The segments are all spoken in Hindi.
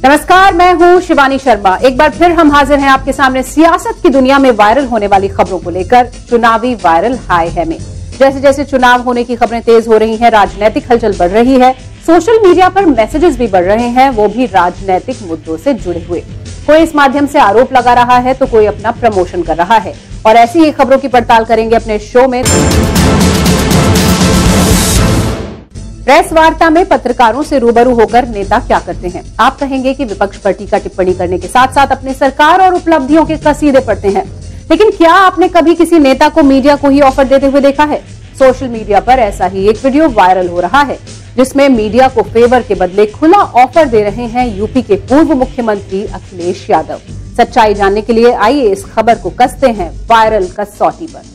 नमस्कार, मैं हूं शिवानी शर्मा। एक बार फिर हम हाजिर हैं आपके सामने सियासत की दुनिया में वायरल होने वाली खबरों को लेकर। चुनावी वायरल हाय है में जैसे जैसे चुनाव होने की खबरें तेज हो रही हैं, राजनीतिक हलचल बढ़ रही है। सोशल मीडिया पर मैसेजेस भी बढ़ रहे हैं, वो भी राजनीतिक मुद्दों से जुड़े हुए। कोई इस माध्यम से आरोप लगा रहा है तो कोई अपना प्रमोशन कर रहा है, और ऐसी ही खबरों की पड़ताल करेंगे अपने शो में। प्रेस वार्ता में पत्रकारों से रूबरू होकर नेता क्या करते हैं। आप कहेंगे कि विपक्ष पर टीका टिप्पणी करने के साथ साथ अपने सरकार और उपलब्धियों के कसीदे पढ़ते हैं, लेकिन क्या आपने कभी किसी नेता को मीडिया को ही ऑफर देते हुए देखा है? सोशल मीडिया पर ऐसा ही एक वीडियो वायरल हो रहा है, जिसमें मीडिया को फेवर के बदले खुला ऑफर दे रहे हैं यूपी के पूर्व मुख्यमंत्री अखिलेश यादव। सच्चाई जानने के लिए आइए इस खबर को कसते हैं वायरल कसौटी पर।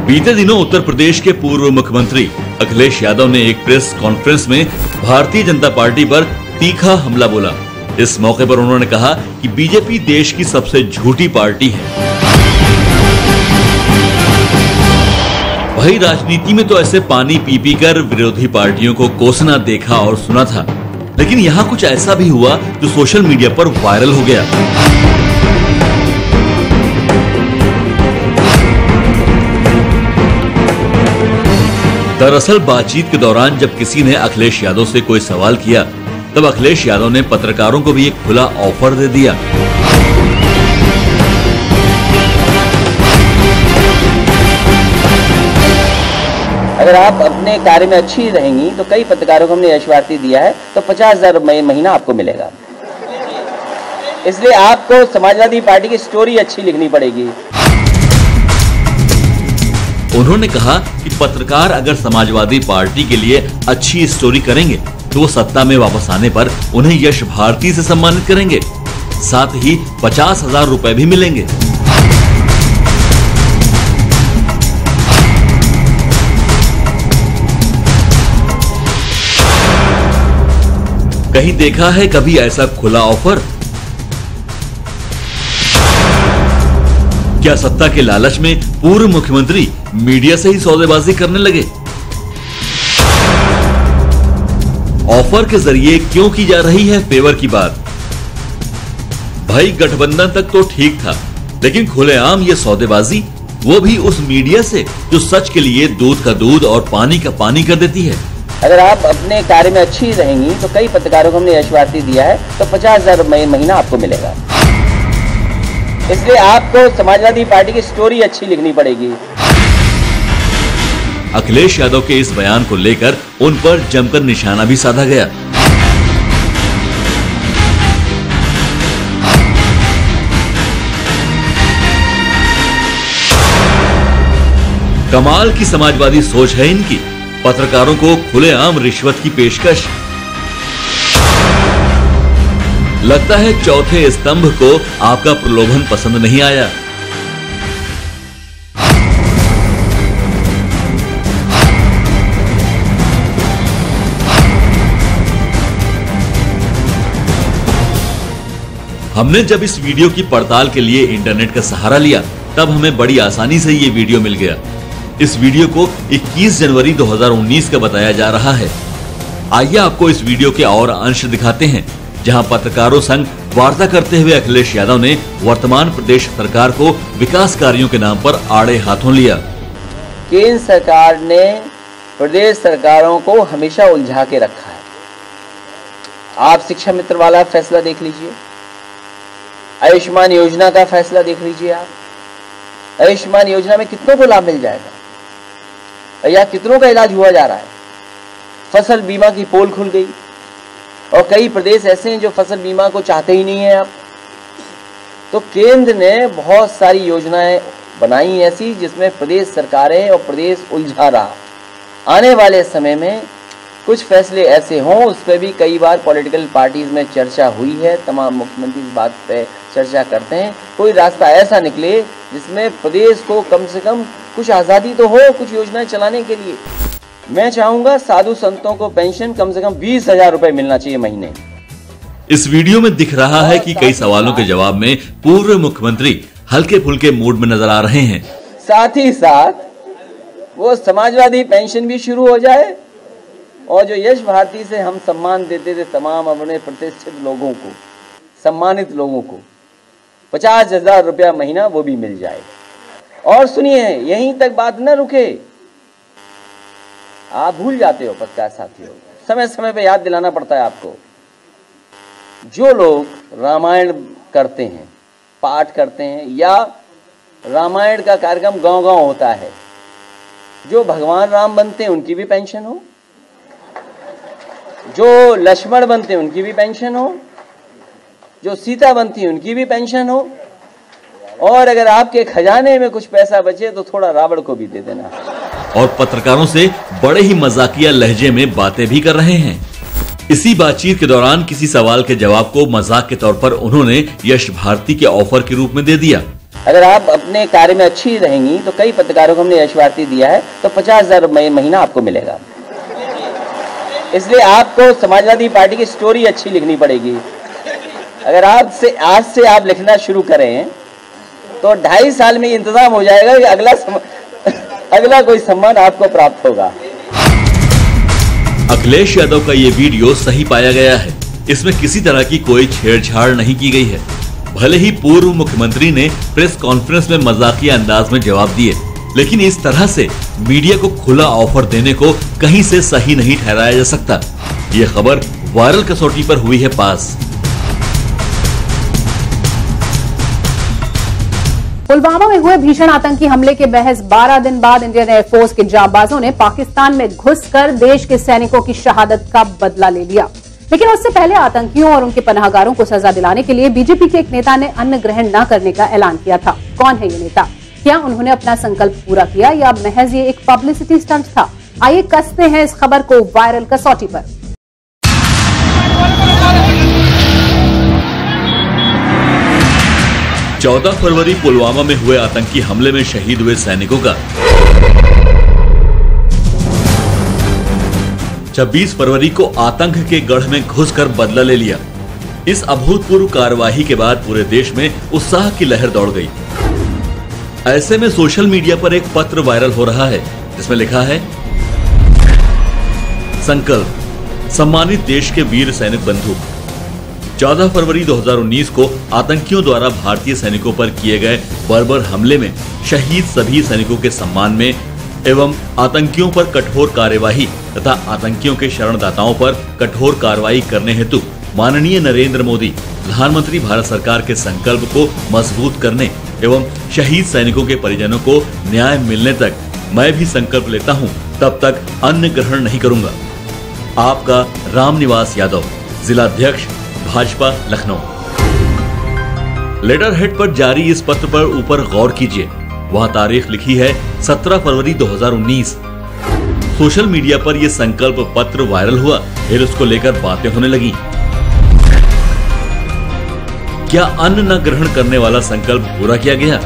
बीते दिनों उत्तर प्रदेश के पूर्व मुख्यमंत्री अखिलेश यादव ने एक प्रेस कॉन्फ्रेंस में भारतीय जनता पार्टी पर तीखा हमला बोला। इस मौके पर उन्होंने कहा कि बीजेपी देश की सबसे झूठी पार्टी है। वही राजनीति में तो ऐसे पानी पी पी कर विरोधी पार्टियों को कोसना देखा और सुना था, लेकिन यहाँ कुछ ऐसा भी हुआ जो सोशल मीडिया पर वायरल हो गया। दरअसल बातचीत के दौरान जब किसी ने अखिलेश यादव से कोई सवाल किया, तब अखिलेश यादव ने पत्रकारों को भी एक खुला ऑफर दे दिया। अगर आप अपने कार्य में अच्छी रहेंगी तो कई पत्रकारों को हमने यशवार्ती दिया है, तो 50,000 महीना आपको मिलेगा। इसलिए आपको समाजवादी पार्टी की स्टोरी अच्छी लिखनी पड़ेगी। उन्होंने कहा कि पत्रकार अगर समाजवादी पार्टी के लिए अच्छी स्टोरी करेंगे तो वो सत्ता में वापस आने पर उन्हें यश भारती से सम्मानित करेंगे, साथ ही 50,000 रुपए भी मिलेंगे। कहीं देखा है कभी ऐसा खुला ऑफर? क्या सत्ता के लालच में पूर्व मुख्यमंत्री मीडिया से ही सौदेबाजी करने लगे? ऑफर के जरिए क्यों की जा रही है फेवर की बात? भाई गठबंधन तक तो ठीक था, लेकिन खुलेआम ये सौदेबाजी, वो भी उस मीडिया से जो सच के लिए दूध का दूध और पानी का पानी कर देती है। अगर आप अपने कार्य में अच्छी रहेंगी तो कई पत्रकारों को हमने यशवार्ती दिया है, तो 50,000 महीना आपको मिलेगा। इसलिए आपको समाजवादी पार्टी की स्टोरी अच्छी लिखनी पड़ेगी। अखिलेश यादव के इस बयान को लेकर उन पर जमकर निशाना भी साधा गया। कमाल की समाजवादी सोच है इनकी, पत्रकारों को खुलेआम रिश्वत की पेशकश। लगता है चौथे स्तंभ को आपका प्रलोभन पसंद नहीं आया। हमने जब इस वीडियो की पड़ताल के लिए इंटरनेट का सहारा लिया, तब हमें बड़ी आसानी से ये वीडियो मिल गया। इस वीडियो को 21 जनवरी 2019 का बताया जा रहा है। आइए आपको इस वीडियो के और अंश दिखाते हैं, जहां पत्रकारों संग वार्ता करते हुए अखिलेश यादव ने वर्तमान प्रदेश सरकार को विकास कार्यों के नाम पर आड़े हाथों लिया। केंद्र सरकार ने प्रदेश सरकारों को हमेशा उलझा के रखा है। आप शिक्षा मित्र वाला फैसला देख लीजिए, आयुष्मान योजना का फैसला देख लीजिए। आप आयुष्मान योजना में कितनों को लाभ मिल जाएगा या कितनों का इलाज हुआ जा रहा है। फसल बीमा की पोल खुल गई, और कई प्रदेश ऐसे हैं जो फसल बीमा को चाहते ही नहीं है। आप तो केंद्र ने बहुत सारी योजनाएं बनाई ऐसी जिसमें प्रदेश सरकारें और प्रदेश उलझा रहा। आने वाले समय में कुछ फैसले ऐसे हों, उस पर भी कई बार पॉलिटिकल पार्टीज में चर्चा हुई है। तमाम मुख्यमंत्री इस बात पे चर्चा करते हैं, कोई रास्ता ऐसा निकले जिसमें प्रदेश को कम से कम कुछ आज़ादी तो हो कुछ योजनाएं चलाने के लिए। मैं चाहूंगा साधु संतों को पेंशन कम से कम 20,000 रुपए मिलना चाहिए महीने। इस वीडियो में दिख रहा है कि कई सवालों के जवाब में पूर्व मुख्यमंत्री हल्के फुल्के मूड में नजर आ रहे हैं। साथ ही साथ वो समाजवादी पेंशन भी शुरू हो जाए और जो यश भारती से हम सम्मान देते थे तमाम अपने प्रतिष्ठित लोगों को, सम्मानित लोगों को 50,000 रुपया महीना वो भी मिल जाए। और सुनिए, यहीं तक बात न रुके, आप भूल जाते हो पत्रकार साथियों, समय समय पे याद दिलाना पड़ता है आपको। जो लोग रामायण करते हैं, पाठ करते हैं, या रामायण का कार्यक्रम गांव-गांव होता है, जो भगवान राम बनते हैं उनकी भी पेंशन हो, जो लक्ष्मण बनते हैं उनकी भी पेंशन हो, जो सीता बनती है उनकी भी पेंशन हो, और अगर आपके खजाने में कुछ पैसा बचे तो थोड़ा रावण को भी दे देना। और पत्रकारों से बड़े ही मजाकिया लहजे में बातें भी कर रहे हैं। इसी बातचीत के दौरान किसी सवाल के जवाब को मजाक के तौर पर उन्होंने यश भारती के ऑफर के रूप में दे दिया। अगर आप अपने कार्य में अच्छी रहेंगी तो कई पत्रकारों को हमने यश भारती दिया है, तो 50,000 महीना आपको मिलेगा। इसलिए आपको समाजवादी पार्टी की स्टोरी अच्छी लिखनी पड़ेगी। अगर आज से आप लिखना शुरू करें तो 2.5 साल में इंतजाम हो जाएगा कि अगला कोई सम्मान आपको प्राप्त होगा। अखिलेश यादव का ये वीडियो सही पाया गया है। इसमें किसी तरह की कोई छेड़छाड़ नहीं की गई है। भले ही पूर्व मुख्यमंत्री ने प्रेस कॉन्फ्रेंस में मजाकिया अंदाज में जवाब दिए, लेकिन इस तरह से मीडिया को खुला ऑफर देने को कहीं से सही नहीं ठहराया जा सकता। ये खबर वायरल कसौटी पर हुई है पास। पुलवामा में हुए भीषण आतंकी हमले के महज 12 दिन बाद इंडियन एयरफोर्स के जांबाजों ने पाकिस्तान में घुसकर देश के सैनिकों की शहादत का बदला ले लिया। लेकिन उससे पहले आतंकियों और उनके पनाहगारों को सजा दिलाने के लिए बीजेपी के एक नेता ने अन्न ग्रहण न करने का ऐलान किया था। कौन है ये नेता? क्या उन्होंने अपना संकल्प पूरा किया या महज ये एक पब्लिसिटी स्टंट था? आइए कसते हैं इस खबर को वायरल कसौटी पर। 14 फरवरी पुलवामा में हुए आतंकी हमले में शहीद हुए सैनिकों का 26 फरवरी को आतंक के गढ़ में घुसकर बदला ले लिया। इस अभूतपूर्व कार्यवाही के बाद पूरे देश में उत्साह की लहर दौड़ गई। ऐसे में सोशल मीडिया पर एक पत्र वायरल हो रहा है जिसमें लिखा है, संकल्प, सम्मानित देश के वीर सैनिक बंधु, 14 फरवरी 2019 को आतंकियों द्वारा भारतीय सैनिकों पर किए गए बर्बर हमले में शहीद सभी सैनिकों के सम्मान में एवं आतंकियों पर कठोर कार्यवाही तथा आतंकियों के शरणदाताओं पर कठोर कार्रवाई करने हेतु माननीय नरेंद्र मोदी प्रधानमंत्री भारत सरकार के संकल्प को मजबूत करने एवं शहीद सैनिकों के परिजनों को न्याय मिलने तक मैं भी संकल्प लेता हूं, तब तक अन्न ग्रहण नहीं करूंगा। आपका रामनिवास यादव, जिला अध्यक्ष भाजपा लखनऊ। लेटर हेड पर जारी इस पत्र पर ऊपर गौर कीजिए। वहां तारीख लिखी है 17 फरवरी 2019। सोशल मीडिया पर यह संकल्प पत्र वायरल हुआ, फिर उसको लेकर बातें होने लगी। क्या अन्न न ग्रहण करने वाला संकल्प पूरा किया गया,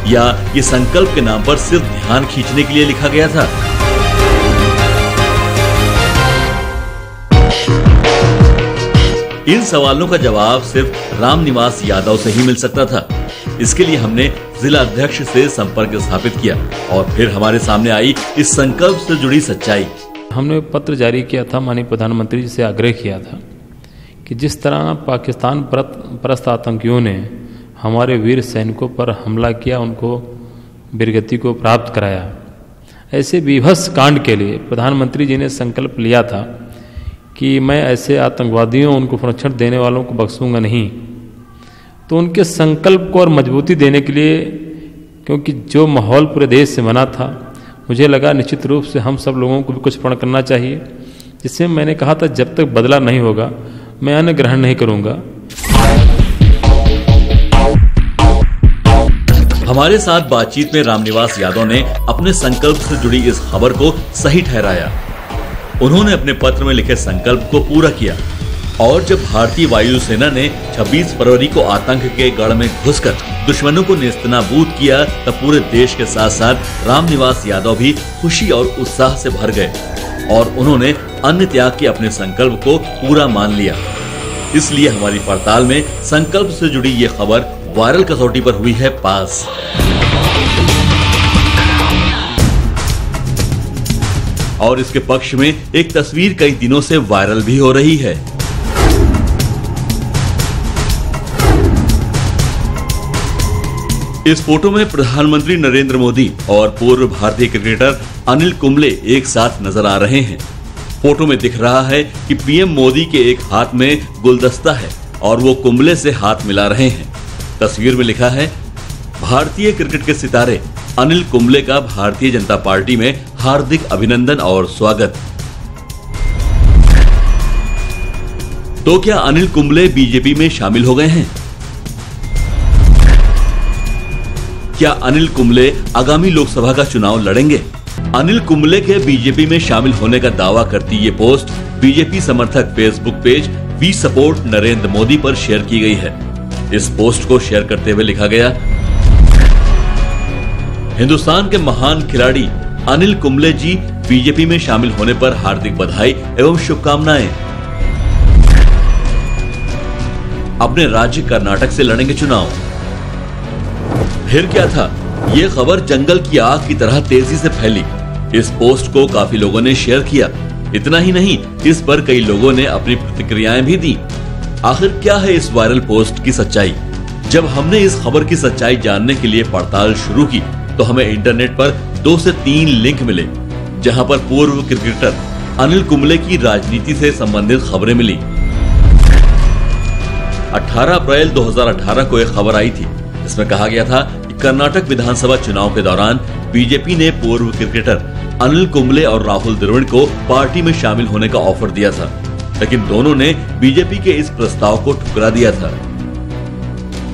या ये संकल्प के नाम पर सिर्फ ध्यान खींचने के लिए लिखा गया था? इन सवालों का जवाब सिर्फ रामनिवास यादव से ही मिल सकता था। इसके लिए हमने जिला अध्यक्ष से संपर्क स्थापित किया और फिर हमारे सामने आई इस संकल्प से जुड़ी सच्चाई। हमने पत्र जारी किया था, माननीय प्रधानमंत्री जी से आग्रह किया था कि जिस तरह पाकिस्तान परस्त आतंकियों ने हमारे वीर सैनिकों पर हमला किया, उनको वीरगति को प्राप्त कराया, ऐसे विभत्स कांड के लिए प्रधानमंत्री जी ने संकल्प लिया था कि मैं ऐसे आतंकवादियों, उनको संरक्षण देने वालों को बख्शूंगा नहीं। तो उनके संकल्प को और मजबूती देने के लिए, क्योंकि जो माहौल पूरे देश से बना था, मुझे लगा निश्चित रूप से हम सब लोगों को भी कुछ प्रण करना चाहिए, जिससे मैंने कहा था जब तक बदला नहीं होगा मैं अन्न ग्रहण नहीं करूंगा। हमारे साथ बातचीत में रामनिवास यादव ने अपने संकल्प से जुड़ी इस खबर को सही ठहराया। उन्होंने अपने पत्र में लिखे संकल्प को पूरा किया और जब भारतीय वायुसेना ने 26 फरवरी को आतंक के गढ़ में घुसकर दुश्मनों को नेस्तनाबूद किया, तब पूरे देश के साथ साथ रामनिवास यादव भी खुशी और उत्साह से भर गए और उन्होंने अन्न त्याग के अपने संकल्प को पूरा मान लिया। इसलिए हमारी पड़ताल में संकल्प से जुड़ी ये खबर वायरल कसौटी पर हुई है पास। और इसके पक्ष में एक तस्वीर कई दिनों से वायरल भी हो रही है। इस फोटो में प्रधानमंत्री नरेंद्र मोदी और पूर्व भारतीय क्रिकेटर अनिल कुंबले एक साथ नजर आ रहे हैं। फोटो में दिख रहा है कि पीएम मोदी के एक हाथ में गुलदस्ता है और वो कुंबले से हाथ मिला रहे हैं। तस्वीर में लिखा है, भारतीय क्रिकेट के सितारे अनिल कुंबले का भारतीय जनता पार्टी में हार्दिक अभिनंदन और स्वागत। तो क्या अनिल कुंबले बीजेपी में शामिल हो गए हैं? क्या अनिल कुंबले आगामी लोकसभा का चुनाव लड़ेंगे? अनिल कुंबले के बीजेपी में शामिल होने का दावा करती ये पोस्ट बीजेपी समर्थक Facebook page we support Narendra Modi पर शेयर की गई है। इस पोस्ट को शेयर करते हुए लिखा गया, हिंदुस्तान के महान खिलाड़ी अनिल कुंबले जी बीजेपी में शामिल होने पर हार्दिक बधाई एवं शुभकामनाएं। अपने राज्य कर्नाटक से लड़ेंगे चुनाव। फिर क्या था, ये खबर जंगल की आग की तरह तेजी से फैली। इस पोस्ट को काफी लोगों ने शेयर किया। इतना ही नहीं, इस पर कई लोगों ने अपनी प्रतिक्रियाएं भी दी। आखिर क्या है इस वायरल पोस्ट की सच्चाई? जब हमने इस खबर की सच्चाई जानने के लिए पड़ताल शुरू की तो हमें इंटरनेट पर 2 से 3 लिंक मिले, जहां पर पूर्व क्रिकेटर अनिल कुंबले की राजनीति से संबंधित खबरें मिली। 18 अप्रैल 2018 को एक खबर आई थी, जिसमें कहा गया था कि कर्नाटक विधानसभा चुनाव के दौरान बीजेपी ने पूर्व क्रिकेटर अनिल कुंबले और राहुल द्रविड़ को पार्टी में शामिल होने का ऑफर दिया था, लेकिन दोनों ने बीजेपी के इस प्रस्ताव को ठुकरा दिया था।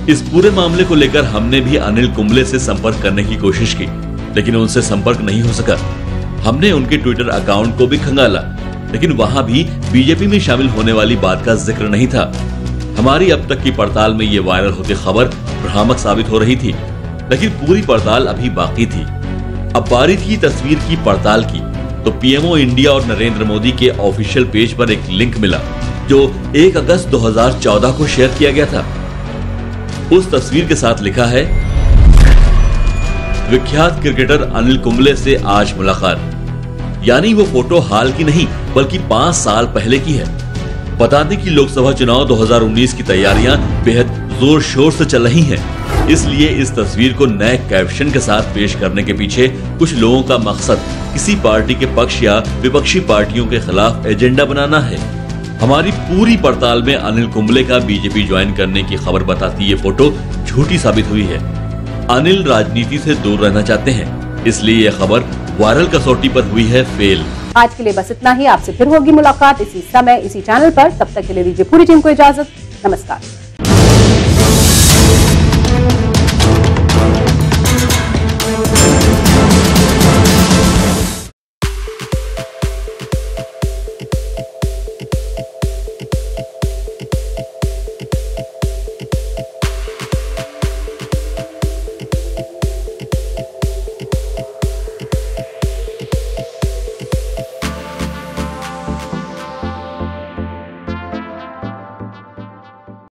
इस पूरे मामले को लेकर हमने भी अनिल कुंबले से संपर्क करने की कोशिश की, लेकिन उनसे संपर्क नहीं हो सका। हमने उनके ट्विटर अकाउंट को भी खंगाला, लेकिन वहां भी बीजेपी में शामिल होने वाली बात का जिक्र नहीं था। हमारी अब तक की पड़ताल में ये वायरल होती खबर भ्रामक साबित हो रही थी, लेकिन पूरी पड़ताल अभी बाकी थी। अब बारी थी तस्वीर की पड़ताल की, तो पीएमओ इंडिया और नरेंद्र मोदी के ऑफिशियल पेज पर एक लिंक मिला, जो 1 अगस्त 2014 को शेयर किया गया था। उस तस्वीर के साथ लिखा है, विख्यात क्रिकेटर अनिल कुंबले से आज मुलाकात। यानी वो फोटो हाल की नहीं बल्कि 5 साल पहले की है। बता दें कि लोकसभा चुनाव 2019 की तैयारियां बेहद जोर शोर से चल रही हैं, इसलिए इस तस्वीर को नए कैप्शन के साथ पेश करने के पीछे कुछ लोगों का मकसद किसी पार्टी के पक्ष या विपक्षी पार्टियों के खिलाफ एजेंडा बनाना है। हमारी पूरी पड़ताल में अनिल कुंबले का बीजेपी ज्वाइन करने की खबर बताती ये फोटो झूठी साबित हुई है। अनिल राजनीति से दूर रहना चाहते हैं, इसलिए यह खबर वायरल कसौटी पर हुई है फेल। आज के लिए बस इतना ही। आपसे फिर होगी मुलाकात इसी समय इसी चैनल पर। तब तक के लिए दीजिए पूरी टीम को इजाजत। नमस्कार।